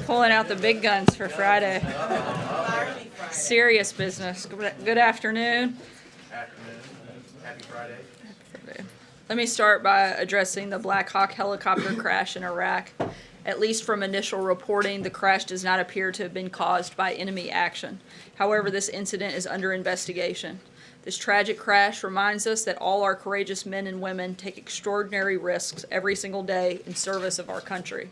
Pulling out the big guns for Friday. Serious business. Good afternoon. Happy Friday. Let me start by addressing the Black Hawk helicopter crash in Iraq. At least from initial reporting, the crash does not appear to have been caused by enemy action. However, this incident is under investigation. This tragic crash reminds us that all our courageous men and women take extraordinary risks every single day in service of our country.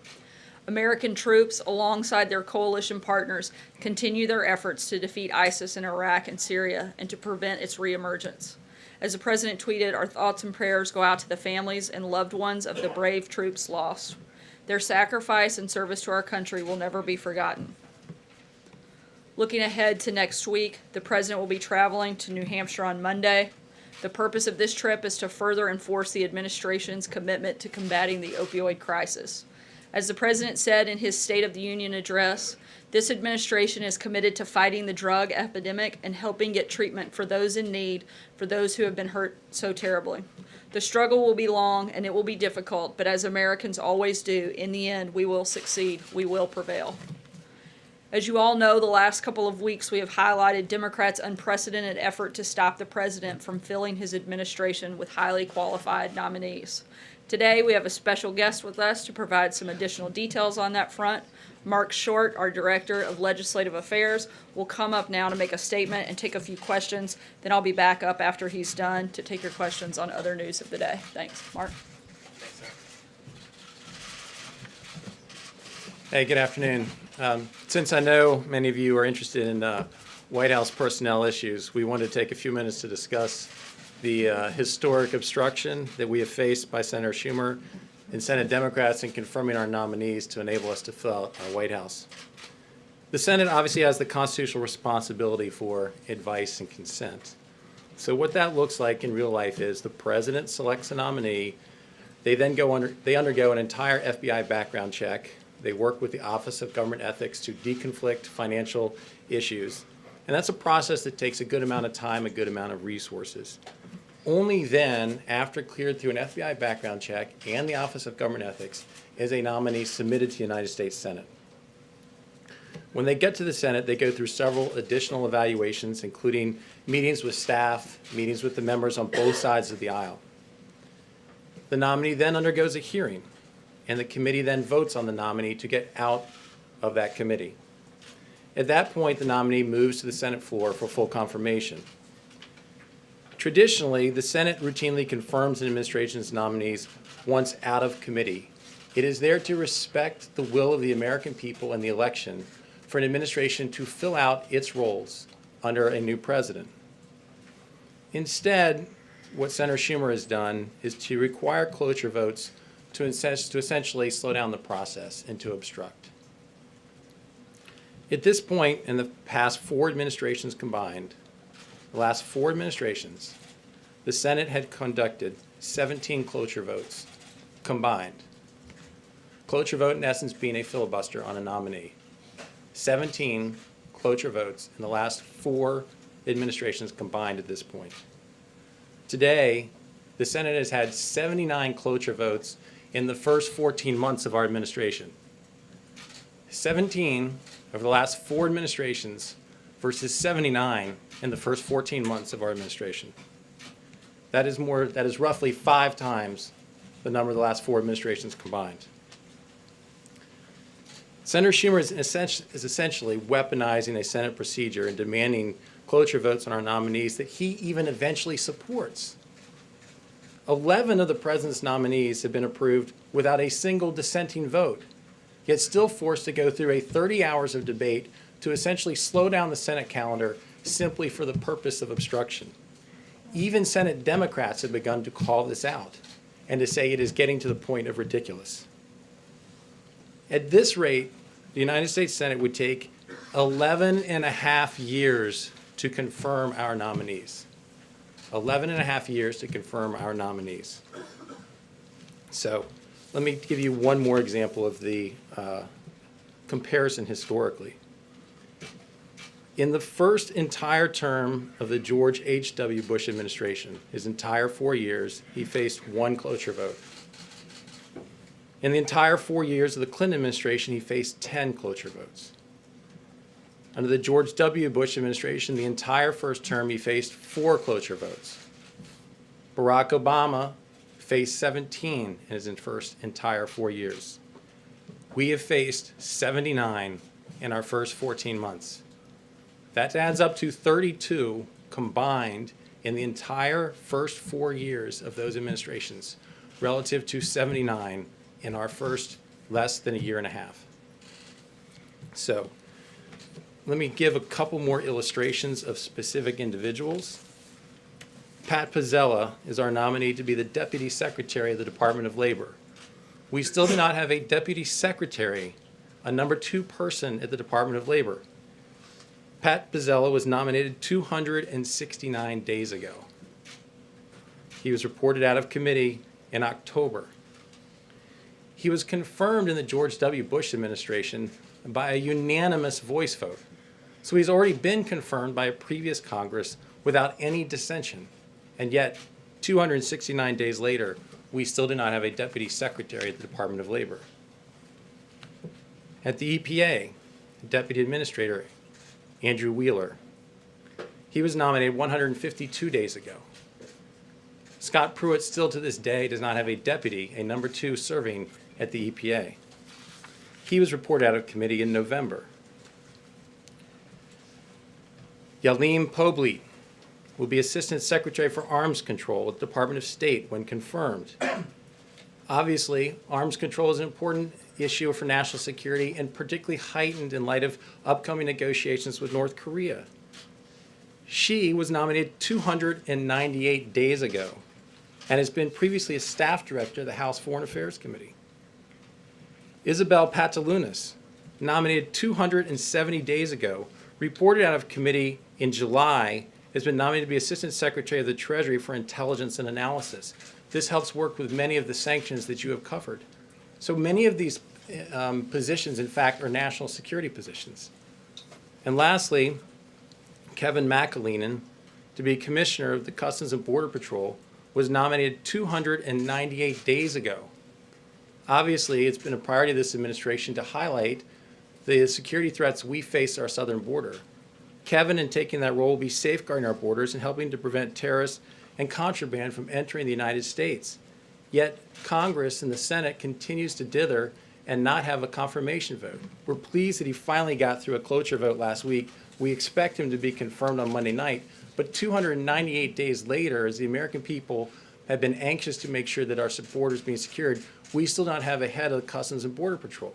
American troops, alongside their coalition partners, continue their efforts to defeat ISIS in Iraq and Syria and to prevent its reemergence. As the President tweeted, our thoughts and prayers go out to the families and loved ones of the brave troops lost. Their sacrifice and service to our country will never be forgotten. Looking ahead to next week, the President will be traveling to New Hampshire on Monday. The purpose of this trip is to further enforce the administration's commitment to combating the opioid crisis. As the President said in his State of the Union address, this administration is committed to fighting the drug epidemic and helping get treatment for those in need, for those who have been hurt so terribly. The struggle will be long and it will be difficult, but as Americans always do, in the end, we will succeed. We will prevail. As you all know, the last couple of weeks we have highlighted Democrats' unprecedented effort to stop the President from filling his administration with highly qualified nominees. Today, we have a special guest with us to provide some additional details on that front. Mark Short, our Director of Legislative Affairs, will come up now to make a statement and take a few questions. Then I'll be back up after he's done to take your questions on other news of the day. Thanks. Mark. Thanks, sir. Hey, good afternoon. Since I know many of you are interested in White House personnel issues, we wanted to take a few minutes to discuss the historic obstruction that we have faced by Senator Schumer and Senate Democrats in confirming our nominees to enable us to fill out our White House. The Senate obviously has the constitutional responsibility for advice and consent. So what that looks like in real life is the President selects a nominee. They then undergo an entire FBI background check. They work with the Office of Government Ethics to deconflict financial issues. And that's a process that takes a good amount of time, a good amount of resources. Only then, after cleared through an FBI background check and the Office of Government Ethics, is a nominee submitted to the United States Senate. When they get to the Senate, they go through several additional evaluations, including meetings with staff, meetings with the members on both sides of the aisle. The nominee then undergoes a hearing, and the committee then votes on the nominee to get out of that committee. At that point, the nominee moves to the Senate floor for full confirmation. Traditionally, the Senate routinely confirms an administration's nominees once out of committee. It is there to respect the will of the American people and the election for an administration to fill out its roles under a new president. Instead, what Senator Schumer has done is to require cloture votes to essentially slow down the process and to obstruct. At this point, in the past 4 administrations combined, the last 4 administrations, the Senate had conducted 17 cloture votes combined. Cloture vote, in essence, being a filibuster on a nominee. 17 cloture votes in the last 4 administrations combined at this point. Today, the Senate has had 79 cloture votes in the first 14 months of our administration. 17 over the last 4 administrations versus 79 in the first 14 months of our administration. That is roughly 5 times the number of the last 4 administrations combined. Senator Schumer is essentially weaponizing a Senate procedure and demanding cloture votes on our nominees that he even eventually supports. 11 of the President's nominees have been approved without a single dissenting vote, yet still forced to go through a 30 hours of debate to essentially slow down the Senate calendar simply for the purpose of obstruction. Even Senate Democrats have begun to call this out and to say it is getting to the point of ridiculous. At this rate, the United States Senate would take 11 and a half years to confirm our nominees. 11 and a half years to confirm our nominees. So let me give you one more example of the comparison historically. In the first entire term of the George H.W. Bush administration, his entire 4 years, he faced 1 cloture vote. In the entire 4 years of the Clinton administration, he faced 10 cloture votes. Under the George W. Bush administration, the entire first term, he faced 4 cloture votes. Barack Obama faced 17 in his first entire 4 years. We have faced 79 in our first 14 months. That adds up to 32 combined in the entire first 4 years of those administrations, relative to 79 in our first less than a year and a half. So let me give a couple more illustrations of specific individuals. Pat Pizzella is our nominee to be the Deputy Secretary of the Department of Labor. We still do not have a Deputy Secretary, a number 2 person at the Department of Labor. Pat Pizzella was nominated 269 days ago. He was reported out of committee in October. He was confirmed in the George W. Bush administration by a unanimous voice vote. So he's already been confirmed by a previous Congress without any dissension. And yet, 269 days later, we still do not have a Deputy Secretary at the Department of Labor. At the EPA, Deputy Administrator Andrew Wheeler. He was nominated 152 days ago. Scott Pruitt still to this day does not have a deputy, a number 2 serving at the EPA. He was reported out of committee in November. Yalim Poblete will be Assistant Secretary for Arms Control at the Department of State when confirmed. Obviously, arms control is an important issue for national security and particularly heightened in light of upcoming negotiations with North Korea. She was nominated 298 days ago and has been previously a staff director of the House Foreign Affairs Committee. Isabel Patalunas, nominated 270 days ago, reported out of committee in July, has been nominated to be Assistant Secretary of the Treasury for Intelligence and Analysis. This helps work with many of the sanctions that you have covered. So many of these positions, in fact, are national security positions. And lastly, Kevin McAleenan, to be Commissioner of the Customs and Border Patrol, was nominated 298 days ago. Obviously, it's been a priority of this administration to highlight the security threats we face at our southern border. Kevin, in taking that role, will be safeguarding our borders and helping to prevent terrorists and contraband from entering the United States. Yet Congress and the Senate continues to dither and not have a confirmation vote. We're pleased that he finally got through a cloture vote last week. We expect him to be confirmed on Monday night, but 298 days later, as the American people have been anxious to make sure that our border is being secured, we still not have a head of Customs and Border Patrol.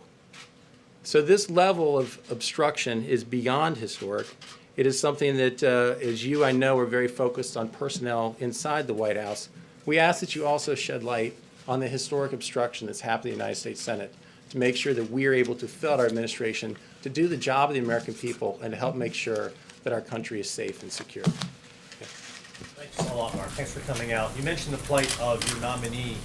So this level of obstruction is beyond historic. It is something that, as you, I know, are very focused on personnel inside the White House. We ask that you also shed light on the historic obstruction that's happened in the United States Senate to make sure that we are able to fill out our administration to do the job of the American people and to help make sure that our country is safe and secure. Thanks a lot, Mark. Thanks for coming out. You mentioned the plight of your nominee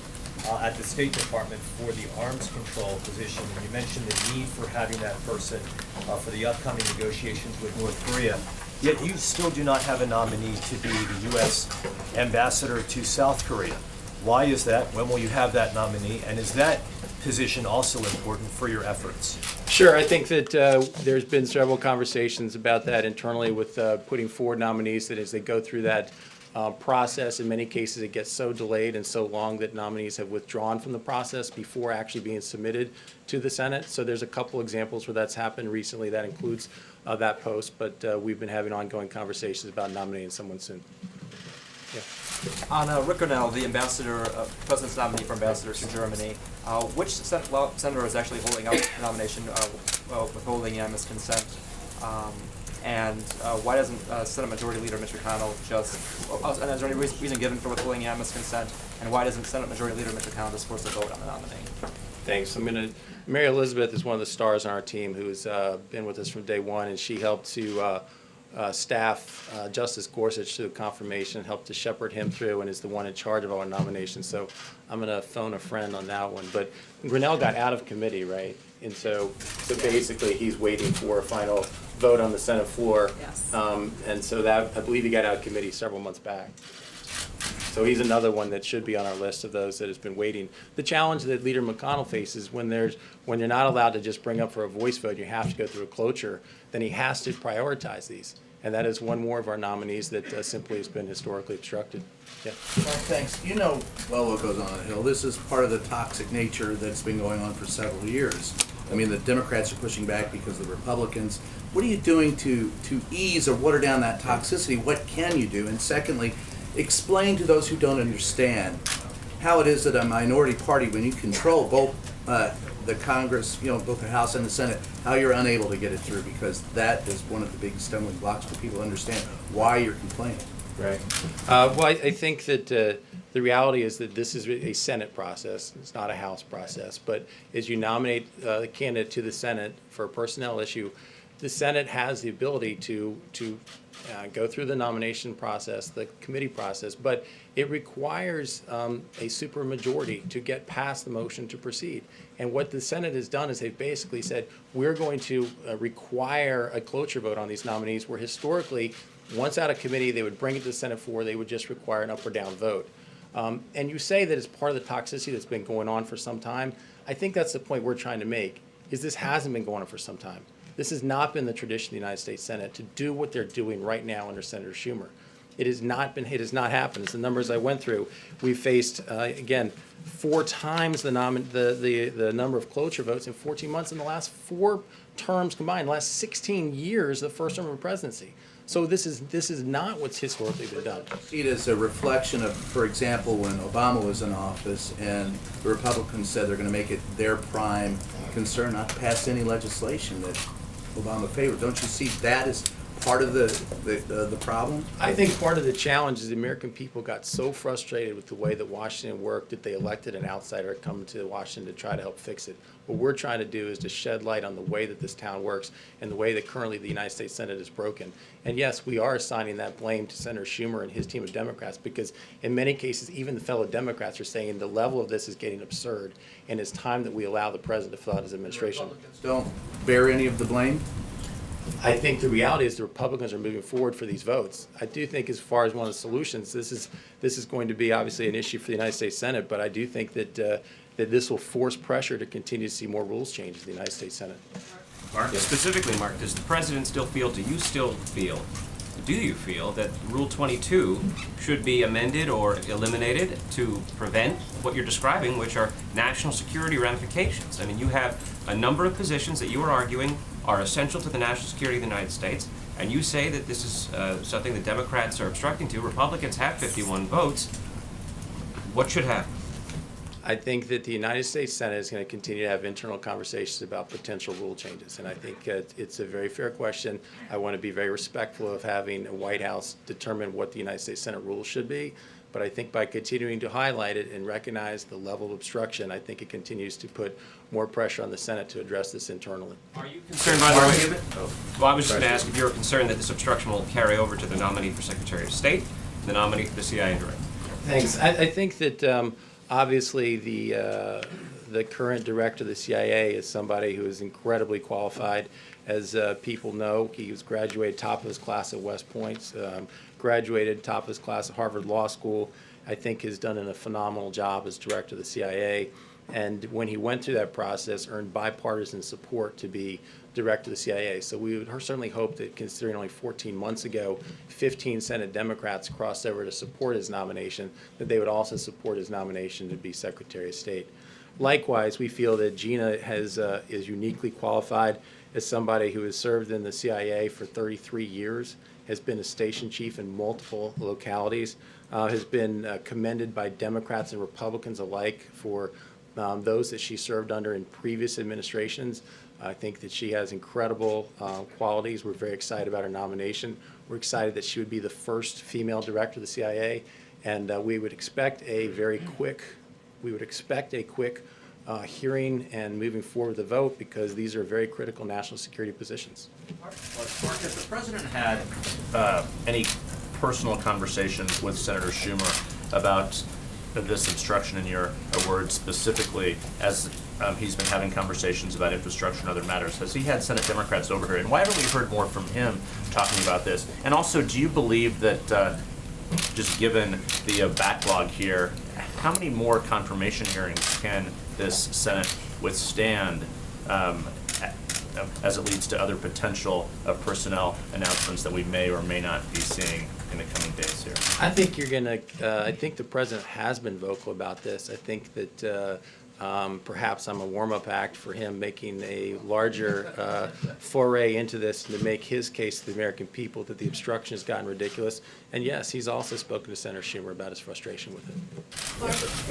at the State Department for the arms control position, and you mentioned the need for having that person for the upcoming negotiations with North Korea. Yet you still do not have a nominee to be the U.S. ambassador to South Korea. Why is that? When will you have that nominee? And is that position also important for your efforts? Sure. I think that there's been several conversations about that internally with putting forward nominees, that as they go through that process, in many cases it gets so delayed and so long that nominees have withdrawn from the process before actually being submitted to the Senate. So there's a couple examples where that's happened recently. That includes that post, but we've been having ongoing conversations about nominating someone soon. Yeah. On Rick Grenell, the ambassador, President's nominee for ambassador to Germany, which senator is actually holding out the nomination, withholding unanimous consent? And why doesn't Senate Majority Leader Mitch McConnell just, and is there any reason given for withholding unanimous consent? And why doesn't Senate Majority Leader Mitch McConnell just force a vote on the nominee? Thanks. Mary Elizabeth is one of the stars on our team who's been with us from day one, and she helped to staff Justice Gorsuch through confirmation and helped to shepherd him through and is the one in charge of our nomination. So I'm going to phone a friend on that one. But Grenell got out of committee, right? And so basically he's waiting for a final vote on the Senate floor. Yes. And so that, I believe he got out of committee several months back. So he's another one that should be on our list of those that has been waiting. The challenge that Leader McConnell faces when you're not allowed to just bring up for a voice vote, you have to go through a cloture, then he has to prioritize these. And that is one more of our nominees that simply has been historically obstructed. Yeah. Well, thanks. You know well what goes on the Hill. This is part of the toxic nature that's been going on for several years. I mean, the Democrats are pushing back because of the Republicans. What are you doing to ease or water down that toxicity? What can you do? And secondly, explain to those who don't understand how it is that a minority party, when you control both the Congress, both the House and the Senate, how you're unable to get it through, because that is one of the big stumbling blocks for people to understand why you're complaining. Right. Well, I think that the reality is that this is a Senate process. It's not a House process. But as you nominate the candidate to the Senate for a personnel issue, the Senate has the ability to go through the nomination process, the committee process, but it requires a supermajority to get past the motion to proceed. And what the Senate has done is they've basically said, we're going to require a cloture vote on these nominees, where historically, once out of committee, they would bring it to the Senate floor, they would just require an up or down vote. And you say that it's part of the toxicity that's been going on for some time. I think that's the point we're trying to make, is this hasn't been going on for some time. This has not been the tradition of the United States Senate to do what they're doing right now under Senator Schumer. It has not happened. It's the numbers I went through. We faced, again, 4 times the number of cloture votes in 14 months in the last 4 terms combined, the last 16 years, the first term of presidency. So this is not what's historically been done. See it as a reflection of, for example, when Obama was in office and the Republicans said they're going to make it their prime concern not to pass any legislation that Obama favored. Don't you see that as part of the problem? I think part of the challenge is the American people got so frustrated with the way that Washington worked that they elected an outsider to come to Washington to try to help fix it. What we're trying to do is to shed light on the way that this town works and the way that currently the United States Senate is broken. And yes, we are assigning that blame to Senator Schumer and his team of Democrats, because in many cases, even the fellow Democrats are saying the level of this is getting absurd, and it's time that we allow the president to fill out his administration. Republicans don't bear any of the blame? I think the reality is the Republicans are moving forward for these votes. I do think, as far as one of the solutions, this is going to be obviously an issue for the United States Senate, but I do think that that this will force pressure to continue to see more rules changes in the United States Senate. Mark, specifically, Mark, does the president still feel, do you feel that Rule 22 should be amended or eliminated to prevent what you're describing, which are national security ramifications? I mean, you have a number of positions that you are arguing are essential to the national security of the United States, and you say that this is something that Democrats are obstructing to. Republicans have 51 votes. What should happen? I think that the United States Senate is going to continue to have internal conversations about potential rule changes, and I think it's a very fair question. I want to be very respectful of having a White House determine what the United States Senate rules should be, but I think by continuing to highlight it and recognize the level of obstruction, I think it continues to put more pressure on the Senate to address this internally. Are you concerned, by the way? Well, I was just going to ask if you're concerned that this obstruction will carry over to the nominee for Secretary of State, the nominee for the CIA director. Thanks. I think that obviously the current director of the CIA is somebody who is incredibly qualified. As people know, he was graduated top of his class at West Point, graduated top of his class at Harvard Law School. I think has done a phenomenal job as director of the CIA. And when he went through that process, earned bipartisan support to be director of the CIA. So we would certainly hope that, considering only 14 months ago, 15 Senate Democrats crossed over to support his nomination, that they would also support his nomination to be Secretary of State. Likewise, we feel that Gina is uniquely qualified as somebody who has served in the CIA for 33 years, has been a station chief in multiple localities, has been commended by Democrats and Republicans alike for those that she served under in previous administrations. I think that she has incredible qualities. We're very excited about her nomination. We're excited that she would be the first female director of the CIA, and we would expect a quick hearing and moving forward with the vote, because these are very critical national security positions. Mark, has the president had any personal conversations with Senator Schumer about this obstruction, in your words, specifically, as he's been having conversations about infrastructure and other matters? Has he had Senate Democrats over here? And why haven't we heard more from him talking about this? And also, do you believe that just given the backlog here, how many more confirmation hearings can this Senate withstand as it leads to other potential personnel announcements that we may or may not be seeing in the coming days here? I think you're gonna, I think the president has been vocal about this. I think that perhaps I'm a warm-up act for him making a larger foray into this to make his case to the American people that the obstruction has gotten ridiculous. And yes, he's also spoken to Senator Schumer about his frustration with it.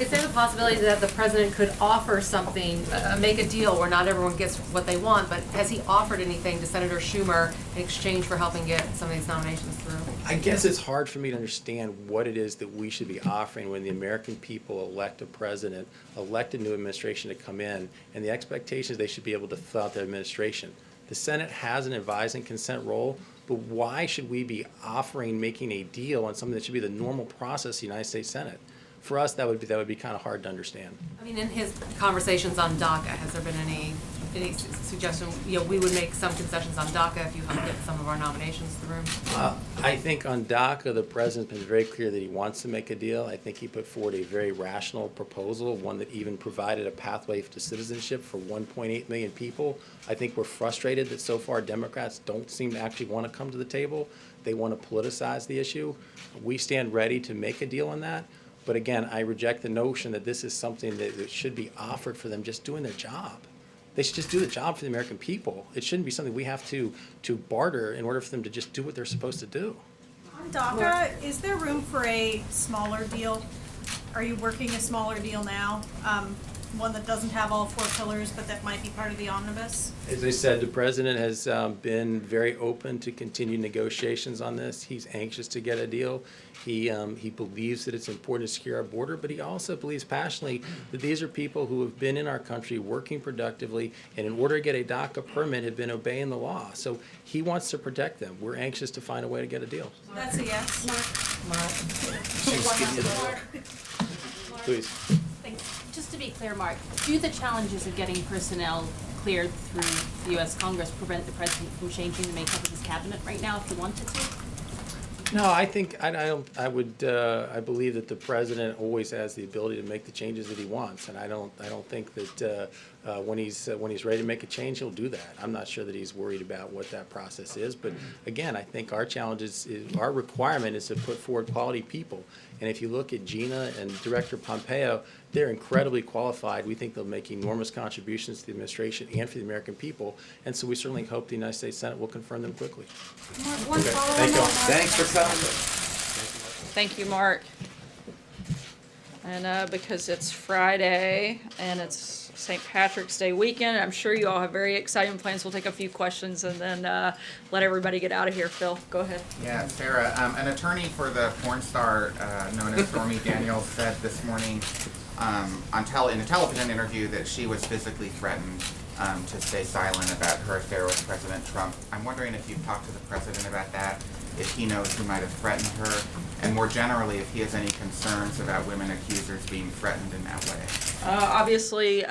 Is there the possibility that the president could offer something, make a deal where not everyone gets what they want, but has he offered anything to Senator Schumer in exchange for helping get some of these nominations through? I guess it's hard for me to understand what it is that we should be offering when the American people elect a president, elect a new administration to come in, and the expectation is they should be able to fill out their administration. The Senate has an advise and consent role, but why should we be offering making a deal on something that should be the normal process of the United States Senate? For us, that would be kind of hard to understand. I mean, in his conversations on DACA, has there been any suggestion, we would make some concessions on DACA if you help get some of our nominations through? I think on DACA, the president's been very clear that he wants to make a deal. I think he put forward a very rational proposal, one that even provided a pathway to citizenship for 1.8 million people. I think we're frustrated that so far Democrats don't seem to actually want to come to the table. They want to politicize the issue. We stand ready to make a deal on that. But again, I reject the notion that this is something that should be offered for them just doing their job. They should just do the job for the American people. It shouldn't be something we have to barter in order for them to just do what they're supposed to do. On DACA, is there room for a smaller deal? Are you working a smaller deal now? One that doesn't have all four pillars, but that might be part of the omnibus? As I said, the president has been very open to continue negotiations on this. He's anxious to get a deal. He believes that it's important to secure our border, but he also believes passionately that these are people who have been in our country working productively, and in order to get a DACA permit have been obeying the law. So he wants to protect them. We're anxious to find a way to get a deal. That's a yes. Please. Thanks. Just to be clear, Mark, do the challenges of getting personnel cleared through the U.S. Congress prevent the president from changing the makeup of his cabinet right now if he wanted to? No, I think, I believe that the president always has the ability to make the changes that he wants, and I don't think that when he's ready to make a change, he'll do that. I'm not sure that he's worried about what that process is, but again, I think our challenge is our requirement is to put forward quality people. And if you look at Gina and Director Pompeo, they're incredibly qualified. We think they'll make enormous contributions to the administration and for the American people, and so we certainly hope the United States Senate will confirm them quickly. One follow-up. Thank you all. Thanks for coming. Thank you, Mark. And because it's Friday and it's St. Patrick's Day weekend, I'm sure you all have very exciting plans. We'll take a few questions and then let everybody get out of here. Phil, go ahead. Yeah, Sarah, an attorney for the porn star known as Stormy Daniels said this morning in a television interview that she was physically threatened to stay silent about her affair with President Trump. I'm wondering if you've talked to the president about that, if he knows who might have threatened her, and more generally, if he has any concerns about women accusers being threatened in that way. Obviously,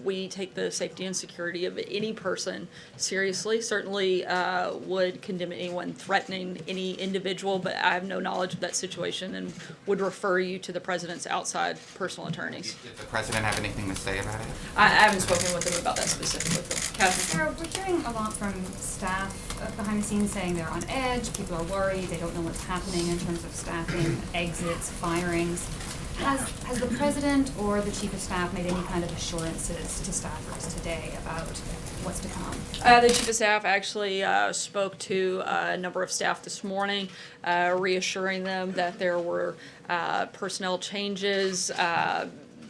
we take the safety and security of any person seriously. Certainly would condemn anyone threatening any individual, but I have no knowledge of that situation and would refer you to the president's outside personal attorneys. Did the president have anything to say about it? I haven't spoken with him about that specifically. Catherine? Sarah, we're hearing a lot from staff behind the scenes saying they're on edge, people are worried, they don't know what's happening in terms of staffing, exits, firings. Has the president or the chief of staff made any kind of assurances to staffers today about what's to come? The chief of staff actually spoke to a number of staff this morning, reassuring them that there were personnel changes,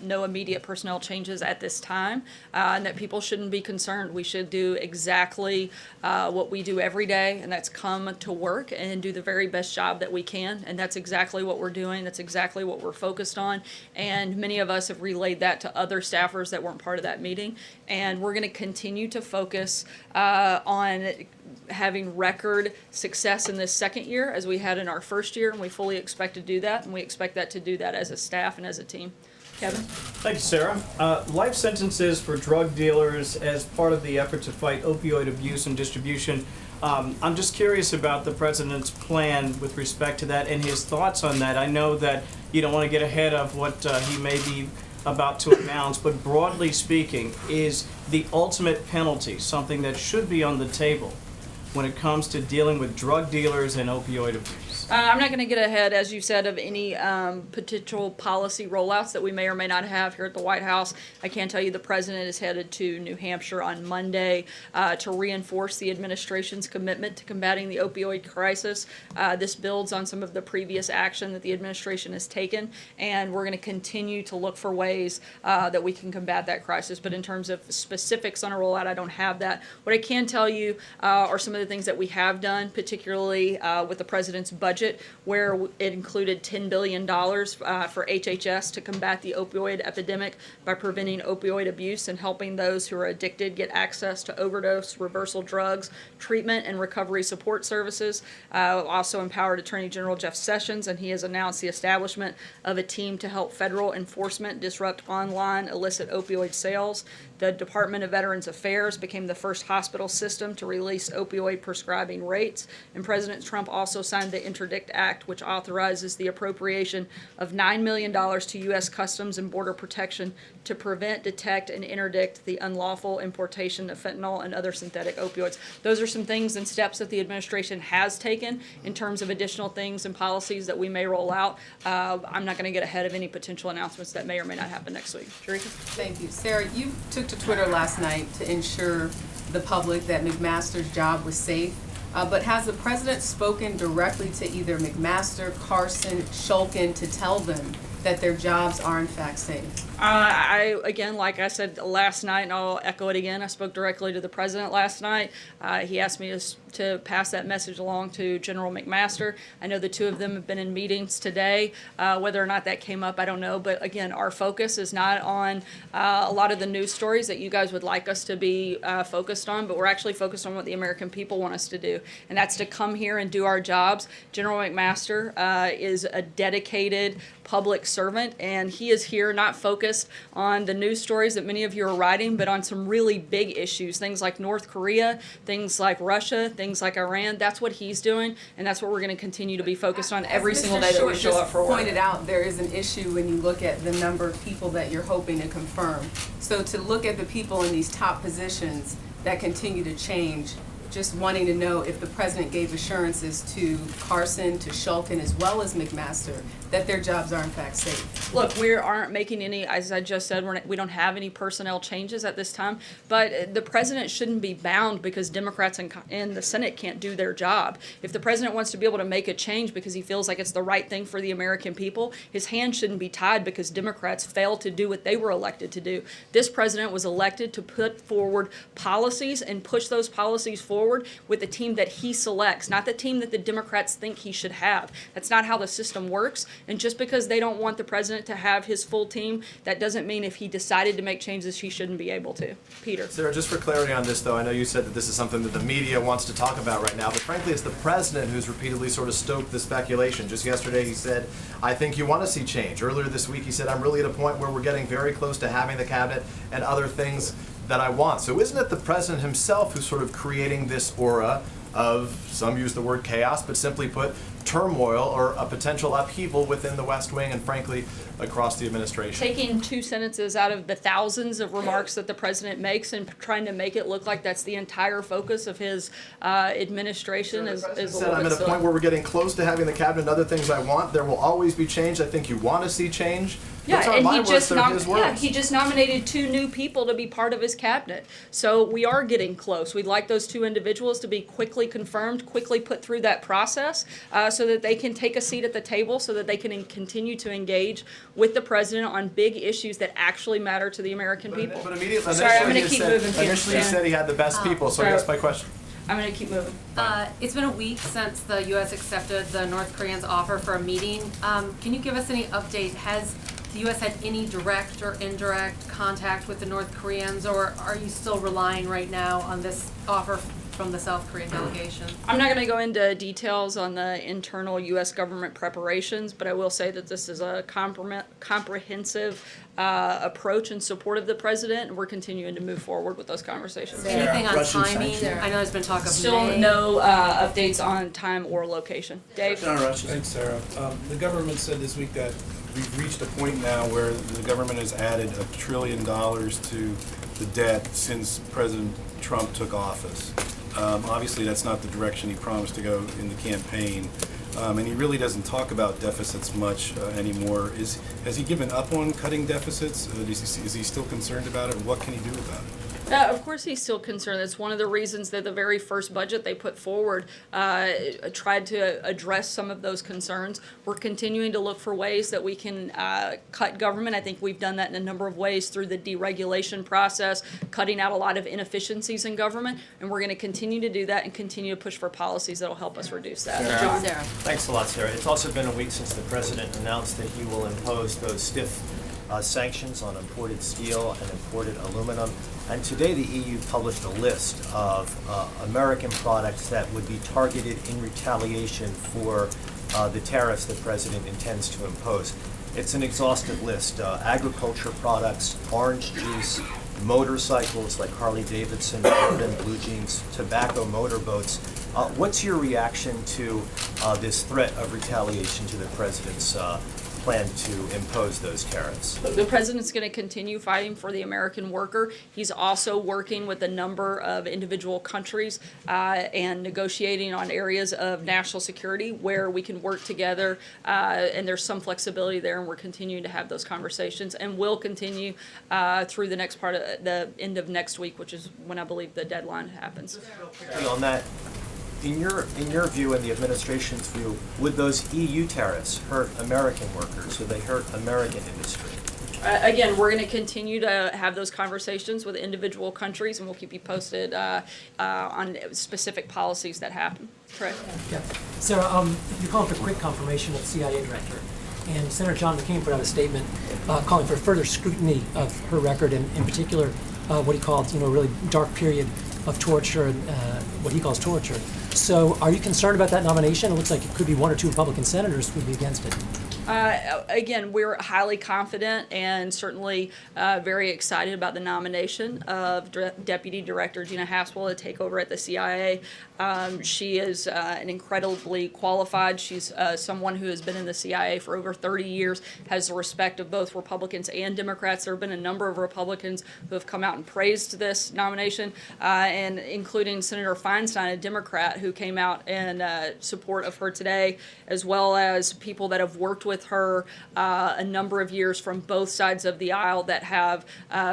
no immediate personnel changes at this time, and that people shouldn't be concerned. We should do exactly what we do every day, and that's come to work and do the very best job that we can, and that's exactly what we're doing. That's exactly what we're focused on, and many of us have relayed that to other staffers that weren't part of that meeting, and we're going to continue to focus on having record success in this second year as we had in our first year, and we fully expect to do that, and we expect that to do that as a staff and as a team. Kevin? Thank you, Sarah. Life sentences for drug dealers as part of the effort to fight opioid abuse and distribution. I'm just curious about the president's plan with respect to that and his thoughts on that. I know that you don't want to get ahead of what he may be about to announce, but broadly speaking, is the ultimate penalty something that should be on the table when it comes to dealing with drug dealers and opioid abuse? I'm not going to get ahead, as you said, of any potential policy rollouts that we may or may not have here at the White House. I can tell you the president is headed to New Hampshire on Monday to reinforce the administration's commitment to combating the opioid crisis. This builds on some of the previous action that the administration has taken, and we're going to continue to look for ways that we can combat that crisis. But in terms of specifics on a rollout, I don't have that. What I can tell you are some of the things that we have done, particularly with the president's budget, where it included $10 billion for HHS to combat the opioid epidemic by preventing opioid abuse and helping those who are addicted get access to overdose, reversal drugs, treatment, and recovery support services. Also empowered Attorney General Jeff Sessions, and he has announced the establishment of a team to help federal enforcement disrupt online illicit opioid sales. The Department of Veterans Affairs became the first hospital system to release opioid prescribing rates, and President Trump also signed the Interdict Act, which authorizes the appropriation of $9 million to U.S. Customs and Border Protection to prevent, detect, and interdict the unlawful importation of fentanyl and other synthetic opioids. Those are some things and steps that the administration has taken in terms of additional things and policies that we may roll out. I'm not going to get ahead of any potential announcements that may or may not happen next week. Jerika? Thank you. Sarah, you took to Twitter last night to ensure the public that McMaster's job was safe. But has the president spoken directly to either McMaster, Carson, Shulkin to tell them that their jobs are in fact safe? Again, like I said last night, and I'll echo it again, I spoke directly to the president last night. He asked me to pass that message along to General McMaster. I know the two of them have been in meetings today. Whether or not that came up, I don't know. But again, our focus is not on a lot of the news stories that you guys would like us to be focused on, but we're actually focused on what the American people want us to do, and that's to come here and do our jobs. General McMaster is a dedicated public servant, and he is here not focused on the news stories that many of you are writing, but on some really big issues, things like North Korea, things like Russia, things like Iran. That's what he's doing, and that's what we're going to continue to be focused on every single day that we show up for work. Pointed out, there is an issue when you look at the number of people that you're hoping to confirm. So to look at the people in these top positions that continue to change, just wanting to know if the president gave assurances to Carson, to Shulkin, as well as McMaster, that their jobs are in fact safe. Look, we aren't making any, as I just said, we don't have any personnel changes at this time, but the president shouldn't be bound because Democrats in the Senate can't do their job. If the president wants to be able to make a change because he feels like it's the right thing for the American people, his hands shouldn't be tied because Democrats failed to do what they were elected to do. This president was elected to put forward policies and push those policies forward with the team that he selects, not the team that the Democrats think he should have. That's not how the system works. And just because they don't want the president to have his full team, that doesn't mean if he decided to make changes, he shouldn't be able to. Peter. Sarah, just for clarity on this, though, I know you said that this is something that the media wants to talk about right now, but frankly, it's the president who's repeatedly sort of stoked the speculation. Just yesterday, he said, I think you want to see change. Earlier this week, he said, I'm really at a point where we're getting very close to having the cabinet and other things that I want. So isn't it the president himself who's sort of creating this aura of, some use the word chaos, but simply put, turmoil or a potential upheaval within the West Wing and frankly across the administration? Taking two sentences out of the thousands of remarks that the president makes and trying to make it look like that's the entire focus of his administration is a little bit I'm at a silly. point where we're getting close to having the cabinet and other things I want. There will always be change. I think you want to see change. Yeah, Those aren't and my he words, just they're his words. he just nominated two new people to be part of his cabinet. So we are getting close. We'd like those two individuals to be quickly confirmed, quickly put through that process, so that they can take a seat at the table, so that they can continue to engage with the president on big issues that actually matter to the American people. But immediately, Sorry, I'm going to keep moving. Peter. Initially, you said he had the best people, so I guess my question. I'm going to keep moving. It's been a week since the U.S. accepted the North Koreans' offer for a meeting. Can you give us any update? Has the U.S. had any direct or indirect contact with the North Koreans, or are you still relying right now on this offer from the South Korean delegation? I'm not going to go into details on the internal U.S. government preparations, but I will say that this is a comprehensive approach in support of the president, and we're continuing to move forward with those conversations. Anything on Russian timing? sanctions. I know there's been talk of Still May. no updates on time or location. Dave? Thanks, Sarah. The government said this week that we've reached a point now where the government has added $1 trillion to the debt since President Trump took office. Obviously, that's not the direction he promised to go in the campaign. And he really doesn't talk about deficits much anymore. Has he given up on cutting deficits? Is he still concerned about it? What can he do about it? Of course he's still concerned. That's one of the reasons that the very first budget they put forward tried to address some of those concerns. We're continuing to look for ways that we can cut government. I think we've done that in a number of ways through the deregulation process, cutting out a lot of inefficiencies in government, and we're going to continue to do that and continue to push for policies that will help us reduce that. John? Sarah. Thanks a lot, Sarah. It's also been a week since the president announced that he will impose those stiff sanctions on imported steel and imported aluminum. And today the EU published a list of American products that would be targeted in retaliation for the tariffs the president intends to impose. It's an exhaustive list. Agriculture products, orange juice, motorcycles like Harley Davidson, Jordan, Blue Jeans, tobacco motorboats. What's your reaction to this threat of retaliation to the president's plan to impose those tariffs? The president's going to continue fighting for the American worker. He's also working with a number of individual countries and negotiating on areas of national security where we can work together, and there's some flexibility there, and we're continuing to have those conversations, and will continue through the next part of the end of next week, which is when I believe the deadline happens. On that, in your view and the administration's view, would those EU tariffs hurt American workers? Would they hurt American industry? Again, we're going to continue to have those conversations with individual countries, and we'll keep you posted on specific policies that happen. Correct. Yeah. Sarah, you're calling for quick confirmation of the CIA director. And Senator John McCain put out a statement calling for further scrutiny of her record, and in particular, what he called, a really dark period of torture and what he calls torture. So are you concerned about that nomination? It looks like it could be one or two Republican senators would be against it. Again, we're highly confident and certainly very excited about the nomination of Deputy Director Gina Haspel to take over at the CIA. She is an incredibly qualified. She's someone who has been in the CIA for over 30 years, has the respect of both Republicans and Democrats. There have been a number of Republicans who have come out and praised this nomination, and including Senator Feinstein, a Democrat, who came out in support of her today, as well as people that have worked with her a number of years from both sides of the aisle that have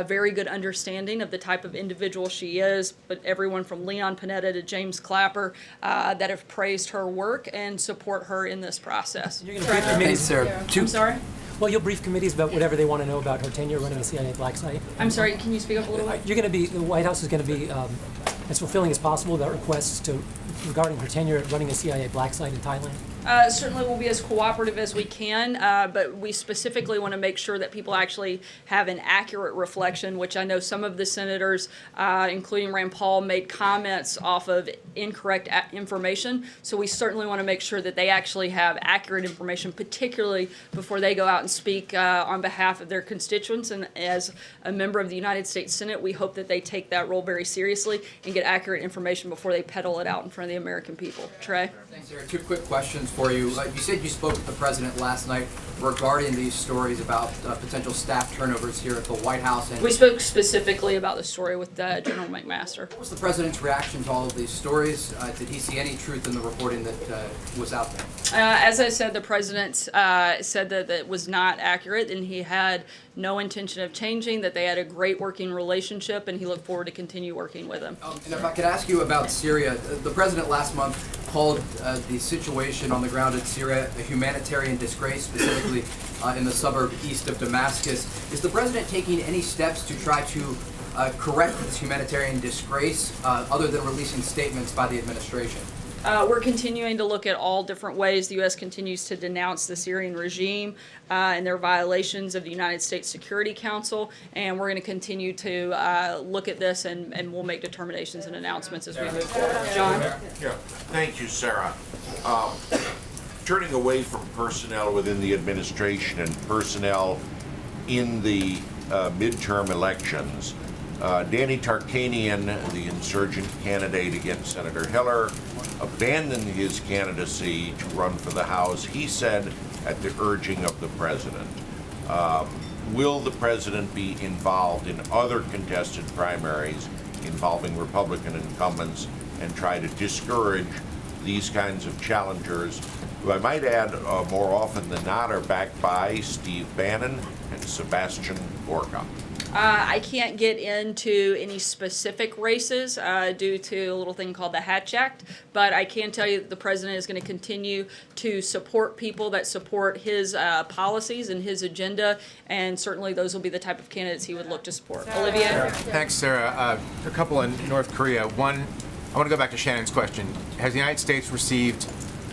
very good understanding of the type of individual she is, but everyone from Leon Panetta to James Clapper that have praised her work and support her in this process. You're going to brief committees. I'm sorry? Well, you'll brief committees about whatever they want to know about her tenure running a CIA black site. I'm sorry, can you speak up a little bit? You're going to be, the White House is going to be as fulfilling as possible about requests regarding her tenure running a CIA black site in Thailand. Certainly we'll be as cooperative as we can, but we specifically want to make sure that people actually have an accurate reflection, which I know some of the senators, including Rand Paul, made comments off of incorrect information. So we certainly want to make sure that they actually have accurate information, particularly before they go out and speak on behalf of their constituents. And as a member of the United States Senate, we hope that they take that role very seriously and get accurate information before they peddle it out in front of the American people. Trey? Thanks, Sarah. Two quick questions for you. You said you spoke with the president last night regarding these stories about potential staff turnovers here at the White House. And we spoke specifically about the story with General McMaster. What was the president's reaction to all of these stories? Did he see any truth in the reporting that was out there? As I said, the president said that it was not accurate, and he had no intention of changing, that they had a great working relationship, and he looked forward to continue working with them. And if I could ask you about Syria, the president last month called the situation on the ground in Syria a humanitarian disgrace, specifically in the suburb east of Damascus. Is the president taking any steps to try to correct this humanitarian disgrace other than releasing statements by the administration? We're continuing to look at all different ways the U.S. continues to denounce the Syrian regime and their violations of the United States Security Council, and we're going to continue to look at this, and we'll make determinations and announcements as we move forward. John? Yeah, thank you, Sarah. Turning away from personnel within the administration and personnel in the midterm elections, Danny Tarkanian, the insurgent candidate against Senator Hiller, abandoned his candidacy to run for the House, he said, at the urging of the president. Will the president be involved in other contested primaries involving Republican incumbents and try to discourage these kinds of challengers, who I might add more often than not are backed by Steve Bannon and Sebastian Gorka? I can't get into any specific races due to a little thing called the Hatch Act, but I can tell you that the president is going to continue to support people that support his policies and his agenda, and certainly those will be the type of candidates he would look to support. Olivier? Thanks, Sarah. A couple in North Korea. One, I want to go back to Shannon's question. Has the United States received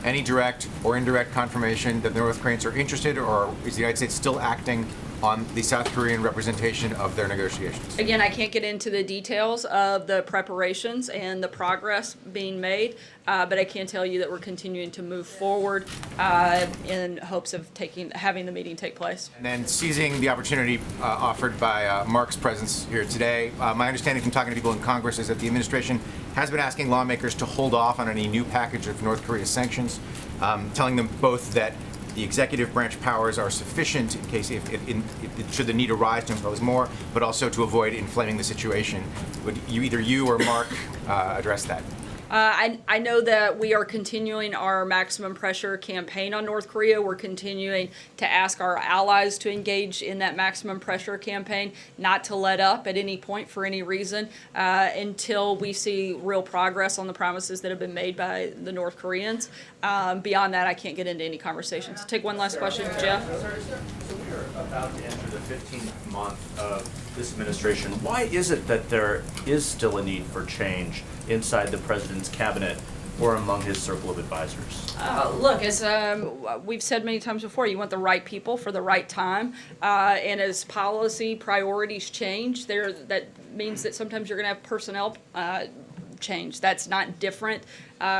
any direct or indirect confirmation that the North Koreans are interested, or is the United States still acting on the South Korean representation of their negotiations? Again, I can't get into the details of the preparations and the progress being made, but I can tell you that we're continuing to move forward in hopes of having the meeting take place. And then seizing the opportunity offered by Mark's presence here today, my understanding from talking to people in Congress is that the administration has been asking lawmakers to hold off on any new package of North Korea sanctions, telling them both that the executive branch powers are sufficient in case should the need arise to impose more, but also to avoid inflaming the situation. Would either you or Mark address that? I know that we are continuing our maximum pressure campaign on North Korea. We're continuing to ask our allies to engage in that maximum pressure campaign, not to let up at any point for any reason until we see real progress on the promises that have been made by the North Koreans. Beyond that, I can't get into any conversations. Take one last question, Jeff. So we are about to enter the 15th month of this administration. Why is it that there is still a need for change inside the president's cabinet or among his circle of advisors? Look, as we've said many times before, you want the right people for the right time. And as policy priorities change, that means that sometimes you're going to have personnel change. That's not different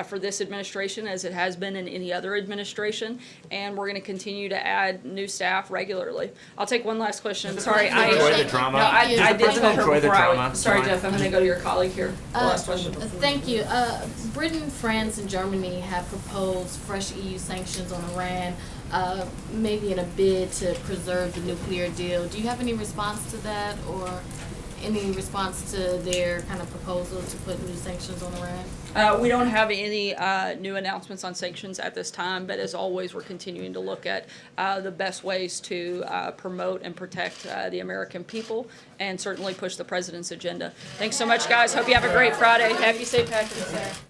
for this administration as it has been in any other administration, and we're going to continue to add new staff regularly. I'll take one last question. Sorry, Enjoy the drama. No, I did tell her Enjoy the before drama. Sorry, Jeff. I'm going to go to your colleague here. The last question. Thank you. Britain, France, and Germany have proposed fresh EU sanctions on Iran, maybe in a bid to preserve the nuclear deal. Do you have any response to that, or any response to their kind of proposal to put new sanctions on Iran? We don't have any new announcements on sanctions at this time, but as always, we're continuing to look at the best ways to promote and protect the American people and certainly push the president's agenda. Thanks so much, guys. Hope you have a great Friday. Happy St. Patrick's Day.